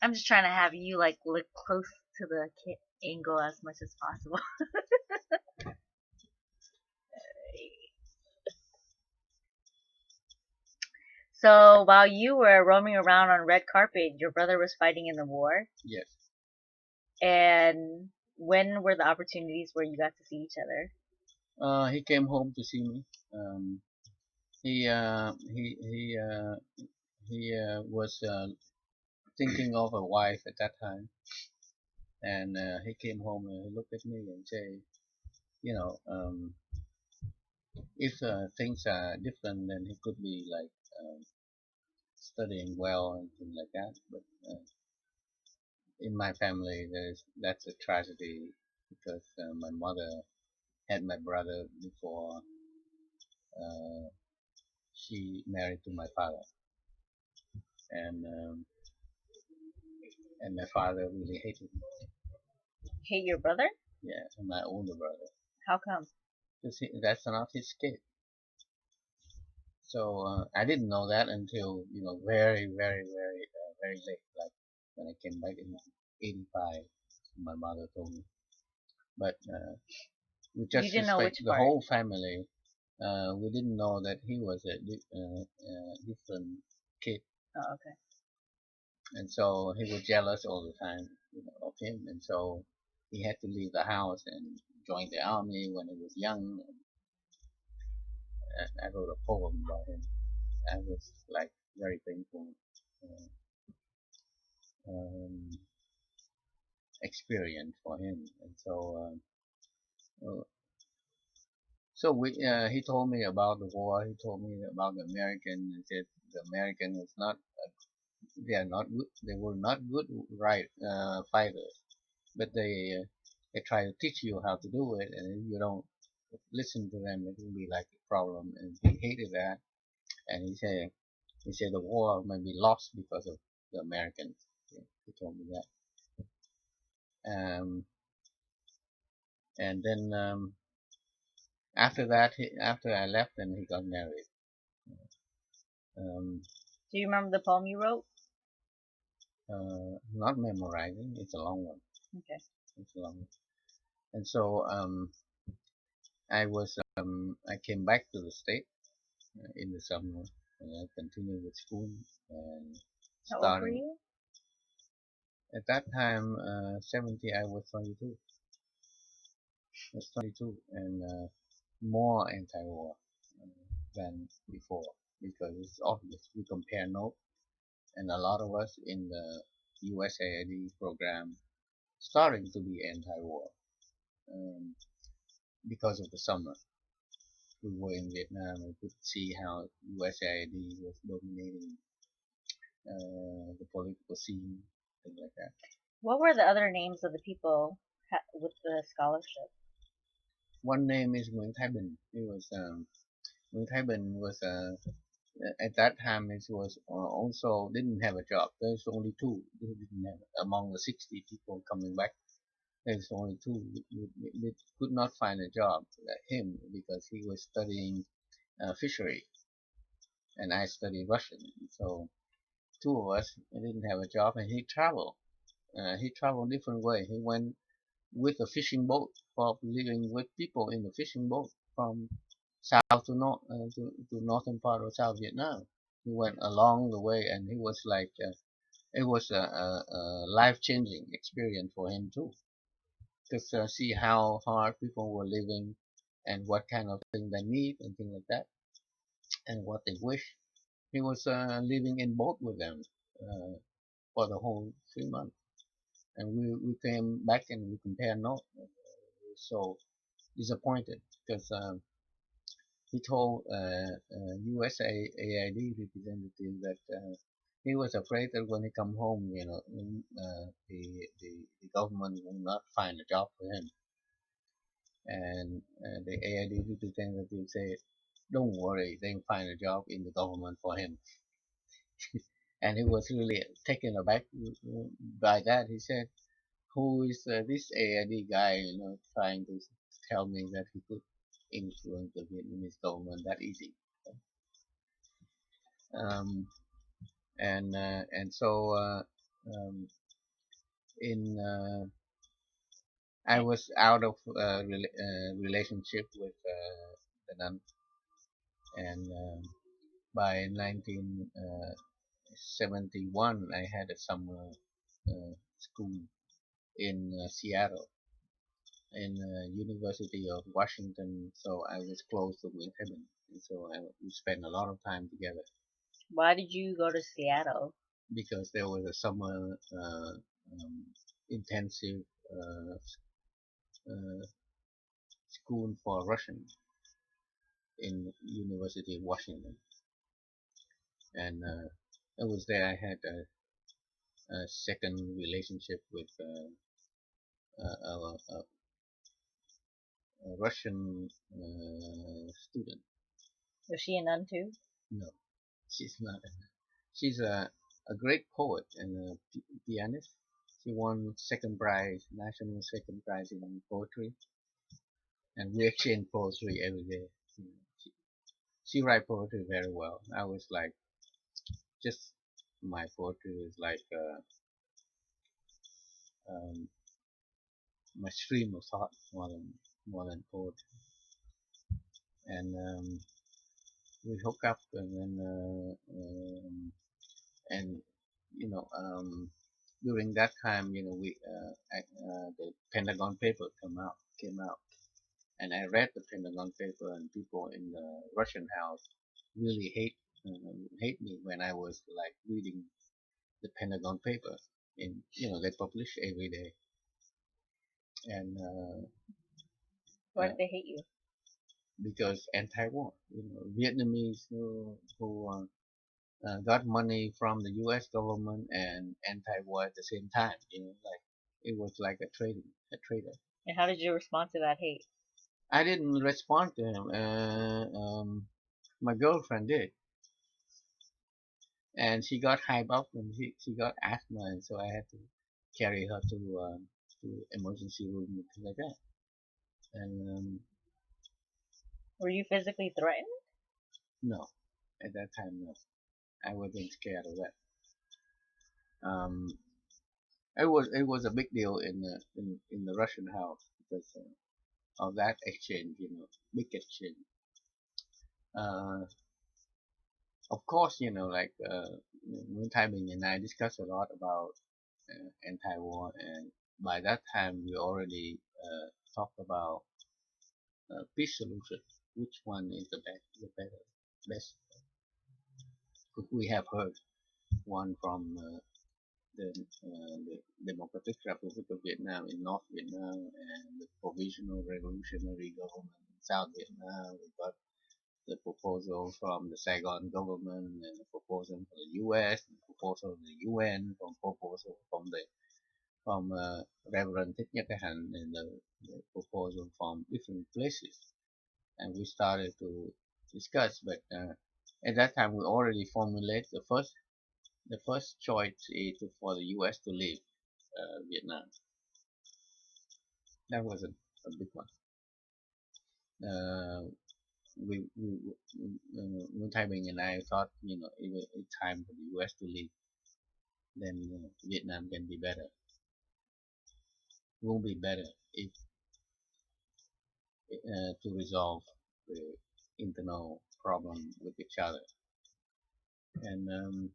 I'm just trying to have you like look close to the angle as much as possible. So while you were roaming around on red carpet, your brother was fighting in the war. Yes. And when were the opportunities where you got to see each other? He came home to see me. Um, he was thinking of a wife at that time, and he came home and he looked at me and say, you know, if things are different, then he could be like studying well and things like that. But in my family, that's a tragedy because my mother had my brother before uh, she married to my father, and um, and my father really hated me. Hate your brother? Yeah, my older brother, How come? because that's not his kid. So I didn't know that until very, very, very, very late, like when I came back in '85. My mother told me, but with You just didn't know respect which the part. whole family, we didn't know that he was a different kid, Oh, okay. and so he was jealous all the time, of him, and so he had to leave the house and join the army when he was young. And I wrote a poem about him. I was like very painful uh, um, experience for him, and uh, so he told me about the war. He told me about the American. He said the American was not. They are not good. They were not good right fighters, but they try to teach you how to do it, and if you don't listen to them, it will be like a problem. And he hated that, and he said the war may be lost because of the Americans. Yeah, he told me that. And then after that, after I left, then he got married. Um, Do you remember the poem you wrote? not memorizing. It's a long one. Okay. It's a long one. And so I came back to the state in the summer, and I continued with school and How old were starting you? at that time 70. I was 22. I was 22 and more anti-war than before because it's obvious we compare notes, and a lot of us in the USAID program starting to be anti-war um, because of the summer. We were in Vietnam and could see how USAID was dominating the political scene, things like that. What were the other names of the people with the scholarship? One name is Nguyen Thái Bình. He was Nguyen Thái Bình was at that time it was also didn't have a job. There's only two who didn't have among the 60 people coming back. There's only two that could not find a job like him because he was studying fishery and I studied Russian. So two of us didn't have a job, and he traveled. He traveled different way. He went with a fishing boat, for living with people in the fishing boat from south to north to northern part of South Vietnam. He went along the way, and he was like it was a life changing experience for him too, to see how hard people were living and what kind of thing they need and things like that, and what they wish. He was living in boat with them uh, for the whole 3 months, and we came back and we compared notes. So disappointed because he told USAID representative that he was afraid that when he come home, the government will not find a job for him, and the AID representative said, "Don't worry, they'll find a job in the government for him." And he was really taken aback by that. He said, "Who is this AID guy? Trying to tell me that he could influence the Vietnamese government that easy." Um, and so Um, in I was out of relationship with the nun, and by 1971, I had a summer school in Seattle, in University of Washington. So I was close to New Haven, and so we spent a lot of time together Why did you go to Seattle? because there was a summer um, intensive uh, uh, school for Russian in University of Washington, and I was there. I had a second relationship with a Russian student. Was she a nun too? No, she's not. She's a great poet and a pianist. She won second prize, national second prize in poetry, and we exchange poetry every day. She write poetry very well. I was like, just my poetry is like um, my stream of thought more than poetry. And we hook up, and then and you know during that time, we the Pentagon paper came out, and I read the Pentagon paper, and people in the Russian house really hate me when I was like reading the Pentagon paper. In they publish every day, and Why uh, did they hate you? because anti-war, Vietnamese who got money from the U.S. government and anti-war at the same time. Like it was like a trader. And how did you respond to that hate? I didn't respond to him. My girlfriend did, and she got hyped up, and she got asthma, and so I had to carry her to emergency room and things like that. And Were you physically threatened? no, at that time, no, I wasn't scared of that. Um, it was a big deal in the Russian house because of that exchange, big exchange. Uh, of course, like Moon Taiming and I discussed a lot about anti-war, and by that time we already talked about peace solution. Which one is best? We have heard one from the Democratic Republic of Vietnam in North Vietnam, and the Provisional Revolutionary Government in South Vietnam. We got the proposal from the Saigon government, and the proposal from the U.S., and the proposal from the UN, from proposal from Reverend Thích Nhất Hạnh, and the proposal from different places. And we started to discuss, but at that time we already formulated the first choice is for the U.S. to leave Vietnam. That was a big one. Uh, Nguyen Thái Bình and I thought, if it's time for the U.S. to leave, then Vietnam can be better. Will be better if to resolve the internal problem with each other. And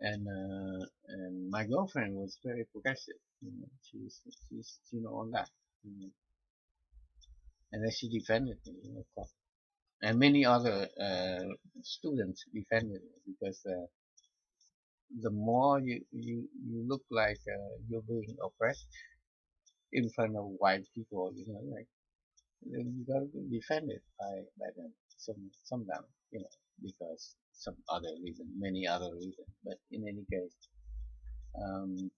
and my girlfriend was very progressive. She's on that. You know, and then she defended me, of course. And many other students defended me because the more you look like you're being oppressed in front of white people, like you gotta be defended by them sometimes, because some other reason, many other reasons. But in any case, um,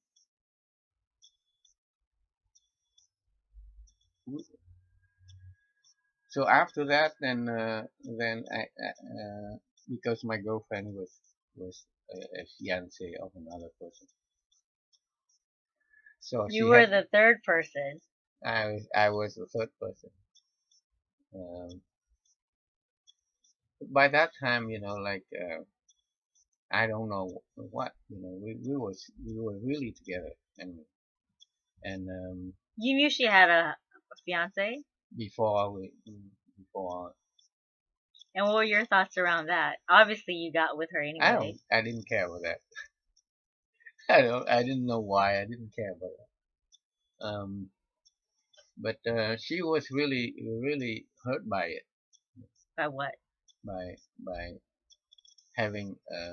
so after that, then because my girlfriend was a fiance of another person, so You she were had the third person. I was the third person. Um, by that time, like I don't know what, we were really together, and You knew she had a fiance? before we before And what were your thoughts around that? Obviously, you got with her anyway. I didn't care about that. I didn't know why I didn't care about that. But she was really hurt by it, By what? by having a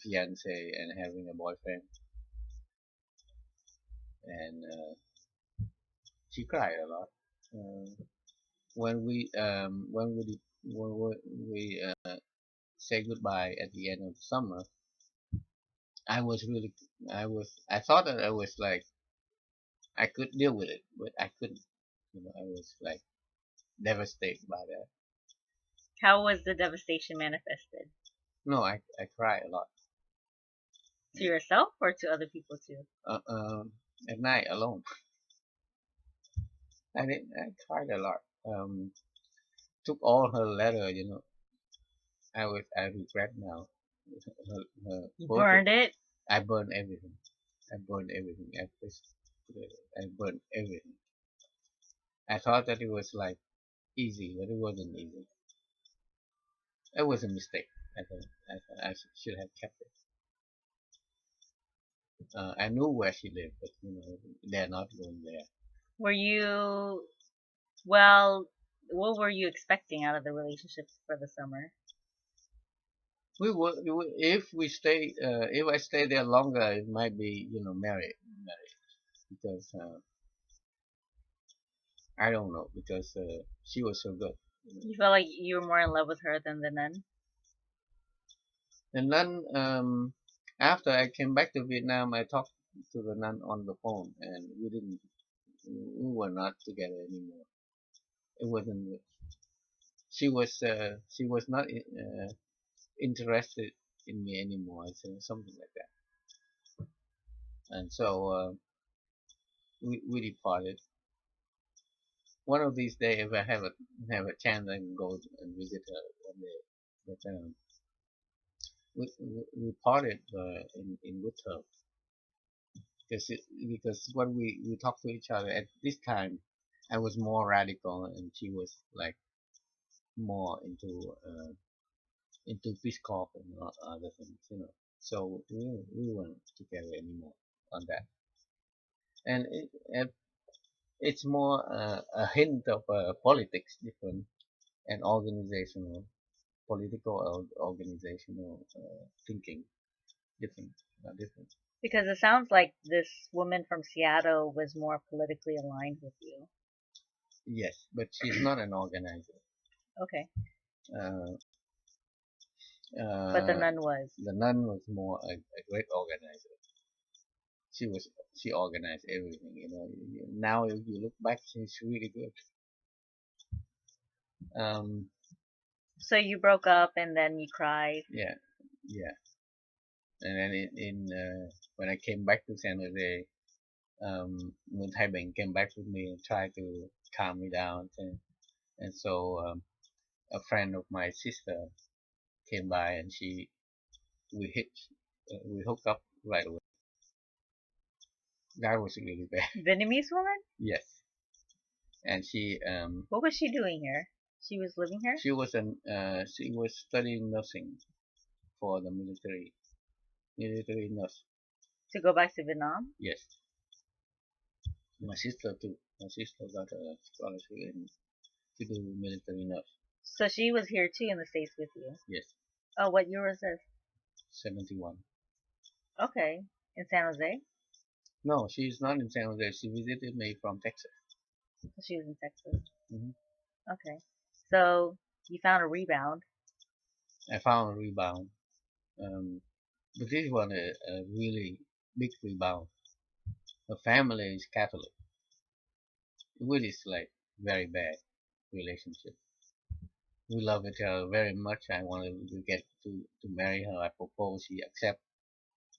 fiance and having a boyfriend, and she cried a lot. Uh, when we say goodbye at the end of the summer, I was really I thought that I was like I could deal with it, but I couldn't. I was like devastated by that. How was the devastation manifested? No, I cried a lot. To yourself or to other people too? Uh, um, at night alone, I cried a lot. Took all her letter. I regret now. You Both burned it? I burned everything. I burned everything. I burned everything. I thought that it was like easy, but it wasn't easy. It was a mistake. I should have kept it. I knew where she lived, but they're not going there. Were you, well, what were you expecting out of the relationship for the summer? If I stay there longer, it might be married because I don't know because she was so good. You felt like you were more in love with her than the nun? And then after I came back to Vietnam, I talked to the nun on the phone, and we were not together anymore. It wasn't. She was not interested in me anymore. Something like that. And so we departed. One of these days, if I have a chance, I can go and visit her one day. But we parted in good terms because when we talked to each other at this time, I was more radical and she was like more into Peace Corps and other things. So we weren't together anymore on that, and it's more a hint of politics different and organizational thinking different, different. Because it sounds like this woman from Seattle was more politically aligned with you. Yes, but she's not an organizer. Okay. Uh, But the uh, nun was. the nun was more a great organizer. She organized everything. Now if you look back, she's really good. Um, So you broke up and then you cried. yeah, yeah. And then when I came back to San Jose, Nguyen Thai Bang came back with me and tried to calm me down. And so a friend of my sister came by and we hit we hooked up right away. That was really bad. Vietnamese woman? Yes, and What was she doing here? She was living here? she was studying nursing for the military nurse. To go back to Vietnam? Yes, my sister too. My sister got a scholarship to do military nurse. So she was here too in the States with you. Yes, Oh, what year was this? 71. Okay. In San Jose? No, she's not in San Jose. She visited me from Texas. So she was in Texas. Hmm. Okay. So you found a rebound. I found a rebound, but this one a really big rebound. Her family is Catholic, which is like very bad relationship. We love each other very much. I wanted to get to marry her. I proposed, she accepted,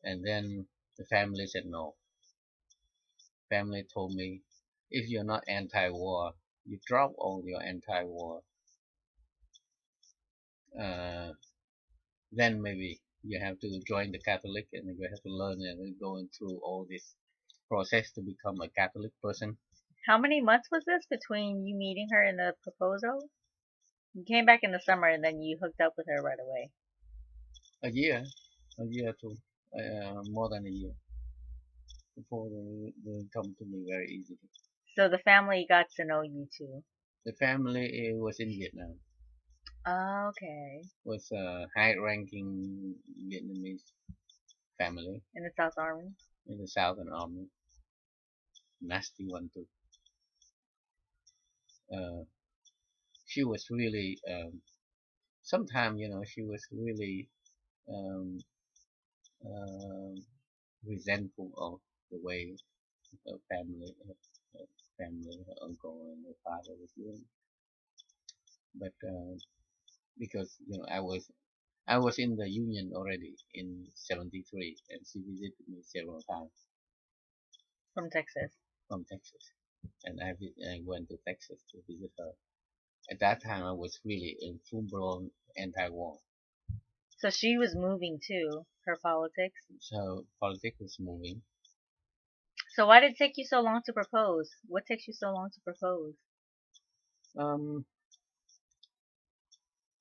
and then the family said no. Family told me, if you're not anti-war, you drop all your anti-war, uh, then maybe You have to join the Catholic, and you have to learn and going through all this process to become a Catholic person. How many months was this between you meeting her and the proposal? You came back in the summer and then you hooked up with her right away. A year, a year to more than a year before they come to me very easily. So the family got to know you too. The family was in Vietnam, Okay. was a high-ranking Vietnamese family In the South Army. in the Southern Army, nasty one too. Uh, she was really, sometimes she was really um, uh, resentful of the way her family, her uncle and her father was doing. But because I was in the Union already in '73, and she visited me several times From Texas. from Texas, and I went to Texas to visit her. At that time, I was really in full-blown anti-war, So she was moving too, her politics. so politics was moving. So why did it take you so long to propose? What takes you so long to propose? Um,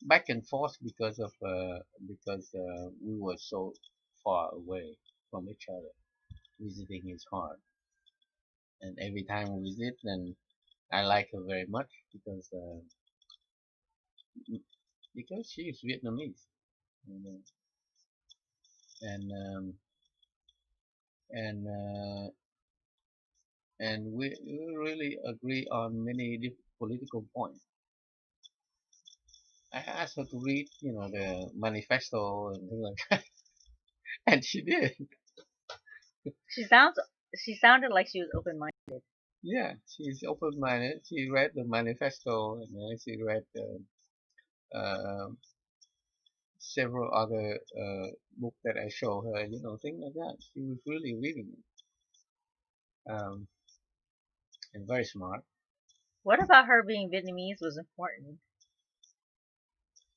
Back and forth because we were so far away from each other. Visiting is hard, and every time we visit, then I like her very much because she is Vietnamese, you know, and and uh, and we really agree on many political points. I asked her to read, the manifesto and things like that, and she did. She sounds she sounded like she was open minded. Yeah, she's open-minded. She read the manifesto, and then she read uh, several other books that I show her, things like that. She was really reading it, and very smart. What about her being Vietnamese was important?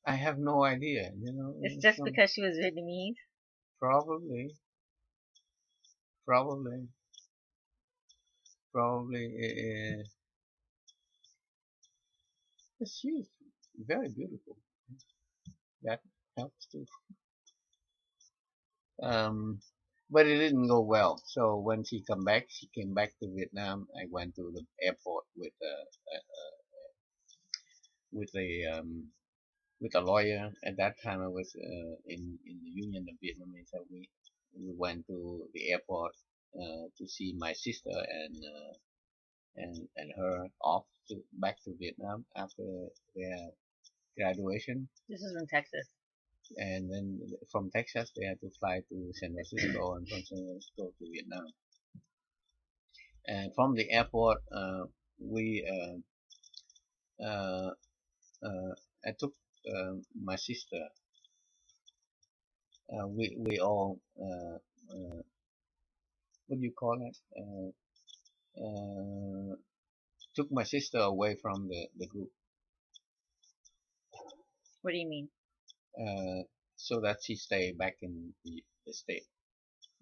I have no idea, It's just some because she was Vietnamese? probably, probably, probably. She's very beautiful. That helps too. Um, but it didn't go well. So when she came back to Vietnam. I went to the airport with a with a lawyer. At that time, I was in the Union of Vietnamese. So we went to the airport to see my sister and her off back to Vietnam after their graduation. This is in Texas. And then from Texas, they had to fly to San Francisco, and from San Francisco to Vietnam. And from the airport, we uh, I took my sister. We all what do you call it? Took my sister away from the group What do you mean? uh, so that she stay back in the state.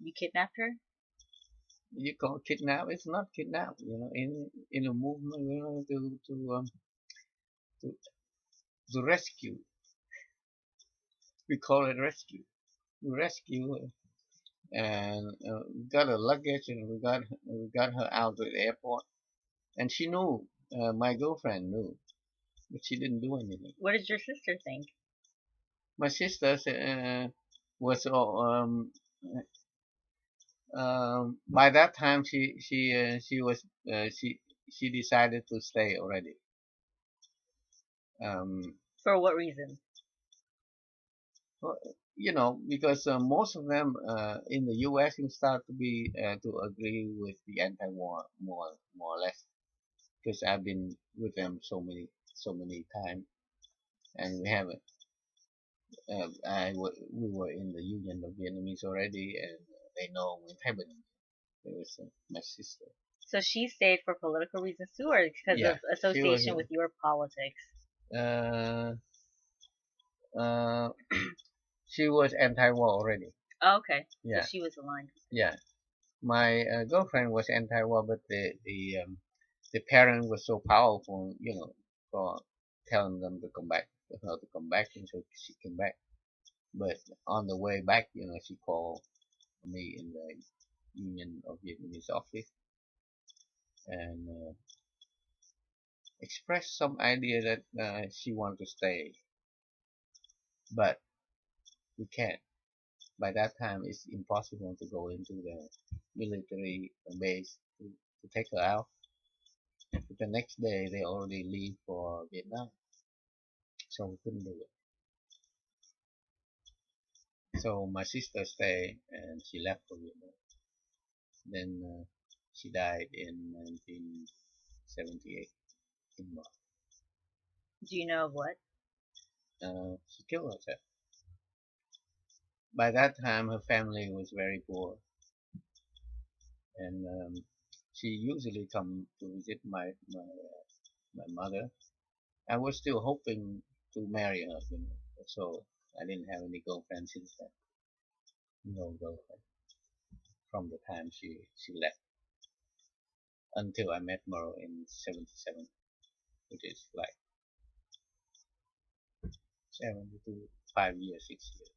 You kidnapped her? You call kidnap? It's not kidnap. In a movement, to to rescue. We call it rescue. We rescue and got her luggage, and we got her out to the airport, and she knew. My girlfriend knew, but she didn't do anything. What did your sister think? My sister was by that time she decided to stay already. Um, For what reason? well, because most of them in the U.S. you start to agree with the anti-war more or less, because I've been with them so many times, and we were in the Union of Vietnamese already, and they know with heaven. It was my sister. So she stayed for political reasons too, or because Yeah, of she was. association with your politics? Uh, uh, She was anti-war already. Oh, okay. So Yeah, she was aligned. yeah. My girlfriend was anti-war, but the parent was so powerful, for telling them to come back, for her to come back, and so she came back. But on the way back, she called me in the Union of Vietnamese office and expressed some idea that she wanted to stay, but we can't. By that time, it's impossible to go into the military base to take her out. But the next day, they already leave for Vietnam, so we couldn't do it. So my sister stayed, and she left for Vietnam. Then she died in 1978 in March. Do you know of what? She killed herself. By that time, her family was very poor, and she usually come to visit my mother. I was still hoping to marry her, so I didn't have any girlfriend since then. No girlfriend from the time she left until I met Moro in '77, which is like 5 years, 6 years.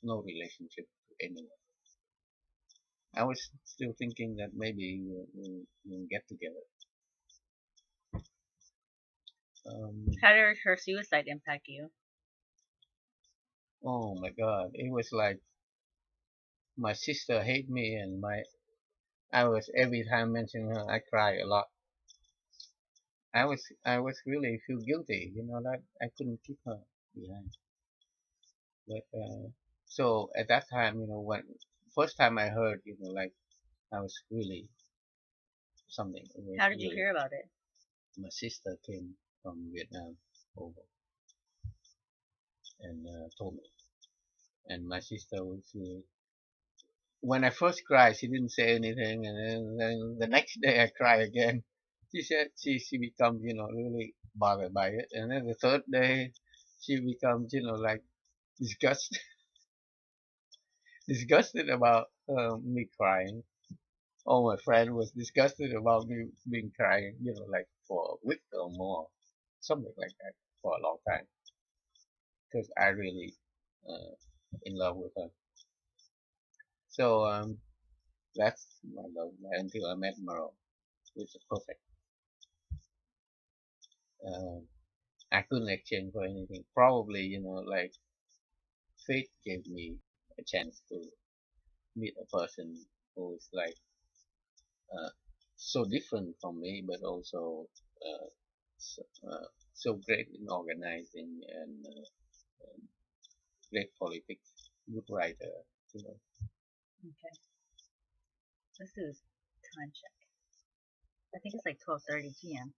No relationship to anyone. I was still thinking that maybe we'll get together. How did her suicide impact you? Oh my God! It was like my sister hate me, and I was every time mentioning her, I cry a lot. I was really feel guilty, that I couldn't keep her behind. But so at that time, when first time I heard, like I was really something. It was How did you really hear about it? my sister came from Vietnam over and told me, and my sister was when I first cried, she didn't say anything, and then the next day I cry again. She said she becomes really bothered by it, and then the third day she becomes like disgusted disgusted about me crying. All my friend was disgusted about me being crying, like for a week or more, something like that, for a long time, because I really uh, in love with her. So that's my love until I met Maro, which is perfect. Uh, I couldn't exchange for anything. Probably, like fate gave me a chance to meet a person who is like uh, so different from me, but also uh, so, so great in organizing and great politics, good writer. You know. Okay. Let's do this time check. I think it's like 12:30 p.m.